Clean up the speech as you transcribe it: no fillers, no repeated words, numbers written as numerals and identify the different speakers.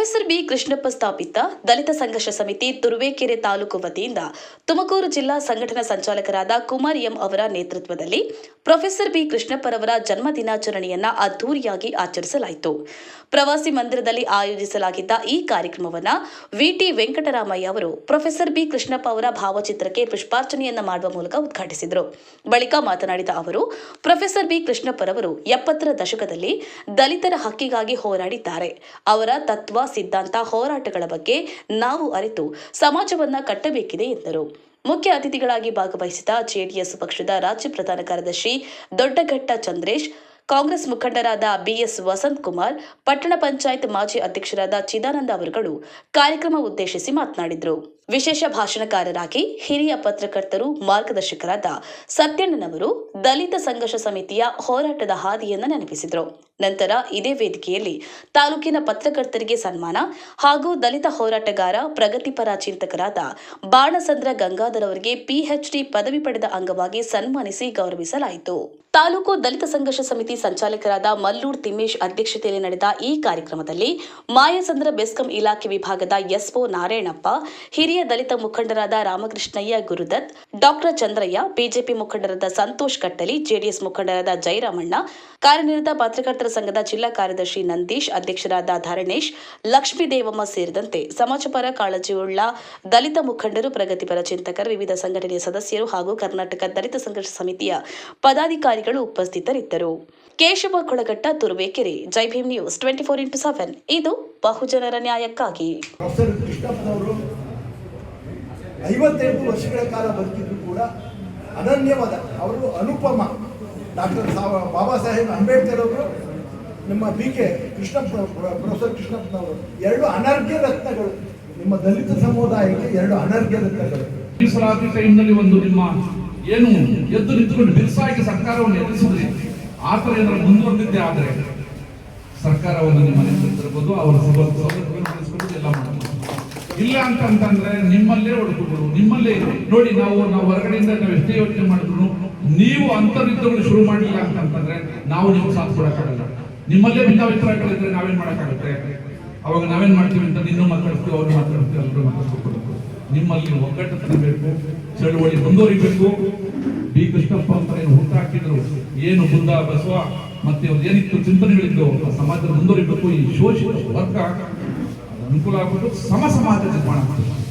Speaker 1: Professor B Krishnappa ಸ್ಥಾಪಿತ ದಲಿತ ಸಂಘರ್ಷ ಸಮಿತಿ ತುರುವೇಕೆರೆ ತಾಲೂಕು ವತಿಯಿಂದ ತುಮಕೂರು ಜಿಲ್ಲಾ ಸಂಘಟನಾ ಸಂಚಾಲಕರಾದ ಕುಮಾರ್ ಎಂ ಅವರ ನೇತೃತ್ವದಲ್ಲಿ ಪ್ರೊಫೆಸರ್ ಬಿ ಕೃಷ್ಣಪ್ಪರವರ ಜನ್ಮ ದಿನಾಚರಣೆಯನ್ನ ಅದ್ದೂರಿಯಾಗಿ ಆಚರಿಸಲಾಯಿತು. ಪ್ರವಾಸಿ ಮಂದಿರದಲ್ಲಿ ಆಯೋಜಿಸಲಾಗಿದ್ದ ಈ ಕಾರ್ಯಕ್ರಮವನ್ನು ವಿಟಿ ವೆಂಕಟರಾಮಯ್ಯ ಅವರು ಪ್ರೊಫೆಸರ್ ಬಿ ಕೃಷ್ಣಪ್ಪ ಅವರ ಭಾವಚಿತ್ರಕ್ಕೆ ಪುಷ್ಪಾರ್ಚನೆಯನ್ನ ಮಾಡುವ ಮೂಲಕ ಉದ್ಘಾಟಿಸಿದರು. ಬಳಿಕ ಮಾತನಾಡಿದ ಅವರು, ಪ್ರೊಫೆಸರ್ ಬಿ ಕೃಷ್ಣಪ್ಪರವರು 70ರ ದಶಕದಲ್ಲಿ ದಲಿತರ ಹಕ್ಕಿಗಾಗಿ ಹೋರಾಡಿದ್ದಾರೆ. ಅವರ ತತ್ವ ಸಿದ್ಧಾಂತ ಹೋರಾಟಗಳ ಬಗ್ಗೆ ನಾವು ಅರಿತು ಸಮಾಜವನ್ನ ಕಟ್ಟಬೇಕಿದೆ ಎಂದರು. ಮುಖ್ಯ ಅತಿಥಿಗಳಾಗಿ ಭಾಗವಹಿಸಿದ ಜೆಡಿಎಸ್ ಪಕ್ಷದ ರಾಜ್ಯ ಪ್ರಧಾನ ಕಾರ್ಯದರ್ಶಿ ದೊಡ್ಡಘಟ್ಟ ಚಂದ್ರೇಶ್, ಕಾಂಗ್ರೆಸ್ ಮುಖಂಡರಾದ ಬಿಎಸ್ ವಸಂತ್ ಕುಮಾರ್, ಪಟ್ಟಣ ಪಂಚಾಯತ್ ಮಾಜಿ ಅಧ್ಯಕ್ಷರಾದ ಚಿದಾನಂದ ಅವರುಗಳು ಕಾರ್ಯಕ್ರಮ ಉದ್ದೇಶಿಸಿ ಮಾತನಾಡಿದರು. ವಿಶೇಷ ಭಾಷಣಕಾರರಾಗಿ ಹಿರಿಯ ಪತ್ರಕರ್ತರು, ಮಾರ್ಗದರ್ಶಕರಾದ ಸತ್ಯಣ್ಣನವರು ದಲಿತ ಸಂಘರ್ಷ ಸಮಿತಿಯ ಹೋರಾಟದ ಹಾದಿಯನ್ನು ನೆನಪಿಸಿದರು. ನಂತರ ಇದೇ ವೇದಿಕೆಯಲ್ಲಿ ತಾಲೂಕಿನ ಪತ್ರಕರ್ತರಿಗೆ ಸನ್ಮಾನ ಹಾಗೂ ದಲಿತ ಹೋರಾಟಗಾರ, ಪ್ರಗತಿಪರ ಚಿಂತಕರಾದ ಬಾಣಸಂದ್ರ ಗಂಗಾಧರ್ ಅವರಿಗೆ ಪಿಎಚ್ಡಿ ಪದವಿ ಪಡೆದ ಅಂಗವಾಗಿ ಸನ್ಮಾನಿಸಿ ಗೌರವಿಸಲಾಯಿತು. ತಾಲೂಕು ದಲಿತ ಸಂಘರ್ಷ ಸಮಿತಿ ಸಂಚಾಲಕರಾದ ಮಲ್ಲೂರ್ ತಿಮ್ಮೇಶ್ ಅಧ್ಯಕ್ಷತೆಯಲ್ಲಿ ನಡೆದ ಈ ಕಾರ್ಯಕ್ರಮದಲ್ಲಿ ಮಾಯಸಂದ್ರ ಬೆಸ್ಕಾಂ ಇಲಾಖೆ ವಿಭಾಗದ ಎಸ್ಒ ನಾರಾಯಣಪ್ಪ, ಹಿರಿಯ ದಲಿತ ಮುಖಂಡರಾದ ರಾಮಕೃಷ್ಣಯ್ಯ ಗುರುದತ್, ಡಾಕ್ಟರ್ ಚಂದ್ರಯ್ಯ, ಬಿಜೆಪಿ ಮುಖಂಡರಾದ ಸಂತೋಷ್ ಕಟ್ಟಲಿ, ಜೆಡಿಎಸ್ ಮುಖಂಡರಾದ ಜಯರಾಮಣ್ಣ, ಕಾರ್ಯನಿರತ ಪತ್ರಕರ್ತರ ಸಂಘದ ಜಿಲ್ಲಾ ಕಾರ್ಯದರ್ಶಿ ನಂದೀಶ್, ಅಧ್ಯಕ್ಷರಾದ ಧರಣೇಶ್, ಲಕ್ಷ್ಮೀದೇವಮ್ಮ ಸೇರಿದಂತೆ ಸಮಾಜಪರ ಕಾಳಜಿಯುಳ್ಳ ದಲಿತ ಮುಖಂಡರು, ಪ್ರಗತಿಪರ ಚಿಂತಕರು, ವಿವಿಧ ಸಂಘಟನೆಯ ಸದಸ್ಯರು ಹಾಗೂ ಕರ್ನಾಟಕ ದಲಿತ ಸಂಘರ್ಷ ಸಮಿತಿಯ ಪದಾಧಿಕಾರಿಗಳು ಉಪಸ್ಥಿತರಿದ್ದರು. ಕೇಶವ ಕೊಳಗಟ್ಟ, ತುರುವೇಕೆರೆ, ಜೈ ಭೀಮ್ ನ್ಯೂಸ್ 24x7. ಇದು ಬಹುಜನರ ನ್ಯಾಯಕ್ಕಾಗಿ.
Speaker 2: 58 ವರ್ಷಗಳ ಕಾಲ ಬದುಕಿದ್ರು ಕೂಡ ಅನನ್ಯವಾದ ಅವರು ಅನುಪಮ ಡಾಕ್ಟರ್ ಬಾಬಾ ಸಾಹೇಬ್ ಅಂಬೇಡ್ಕರ್ ಅವರು, ನಮ್ಮ BK ಪ್ರೊಫೆಸರ್ ಕೃಷ್ಣಪ್ಪನವರು, 2 ಅನರ್ಘ್ಯ ರತ್ನಗಳು. ನಿಮ್ಮ ದಲಿತ ಸಮುದಾಯಕ್ಕೆ 2 ಅನರ್ಘ್ಯ ರತ್ನಗಳು.
Speaker 3: ಮೀಸಲಾತಿ ಟೈಮ್ನಲ್ಲಿ ಒಂದು ನಿಮ್ಮ ಏನು ಎದ್ದು ನಿಂತುಕೊಂಡು ಬಿರುಸಾಗಿ ಸರ್ಕಾರವನ್ನು ಎದುರಿಸಿದ್ರಿ, ಆ ಥರ ಏನಾದ್ರು ಮುಂದುವರೆದಿದ್ದೆ ಆದರೆ ಸರ್ಕಾರವನ್ನು ನಿಮ್ಮ ಮನೆಯಲ್ಲಿ ತರಬಹುದು, ಅವರ ಸೌಲಭ್ಯಗಳು ಎಲ್ಲ ಮಾಡಬಹುದು. ಇಲ್ಲ ಅಂತಂದ್ರೆ ನಿಮ್ಮಲ್ಲೇ ಹೊಡ್ಕೊಂಡು ನಿಮ್ಮಲ್ಲೇ ನೋಡಿ. ನಾವು ಹೊರಗಡೆಯಿಂದ ನಾವು ಎಷ್ಟೇ ಯೋಚನೆ ಮಾಡಿದ್ರು ನೀವು ಅಂತರ್ಯುದ್ಧಗಳು ಶುರು ಮಾಡಲಿಲ್ಲ ಅಂತಂದ್ರೆ ನಾವು ನಿಮ್ಗೆ ಸಾಥ್ ಕೊಡಕ್ಕಾಗಲ್ಲ. ನಿಮ್ಮಲ್ಲೇ ಭಿನ್ನಾಭಿಪ್ರಾಯಗಳಿದ್ರೆ ನಾವೇನ್ ಮಾಡಕ್ಕಾಗುತ್ತೆ? ಅವಾಗ ನಾವೇನ್ ಮಾಡ್ತೀವಿ ಅಂತ ನಿನ್ನೂ ಮಾತಾಡ್ತೀವಿ, ಅವ್ರು ಮಾತಾಡ್ತೀವಿ, ಎಲ್ಲರೂ ಮಾತಾಡ್ಕೊಡ್ಬೇಕು. ನಿಮ್ಮಲ್ಲಿ ಒಗ್ಗಟ್ಟು ತರಬೇಕು, ಚಳುವಳಿ ಮುಂದುವರಿಬೇಕು. ಬಿ ಕೃಷ್ಣಪ್ಪ ಅಂತ ಏನು ಹುಟ್ಟಾಕಿದ್ರು, ಏನು ಬುದ್ಧ ಬಸವ ಮತ್ತೆ ಏನಿತ್ತು ಚಿಂತನೆಗಳಿದ್ದು ಸಮಾಜದಲ್ಲಿ ಮುಂದುವರಿಬೇಕು. ಈ ಶೋಷಿತ ವರ್ಗ ಅನುಕೂಲ ಆಗ್ಬಿಟ್ಟು ಸಮ ಸಮಾಜ ನಿರ್ಮಾಣ ಮಾಡ್ತಾರೆ.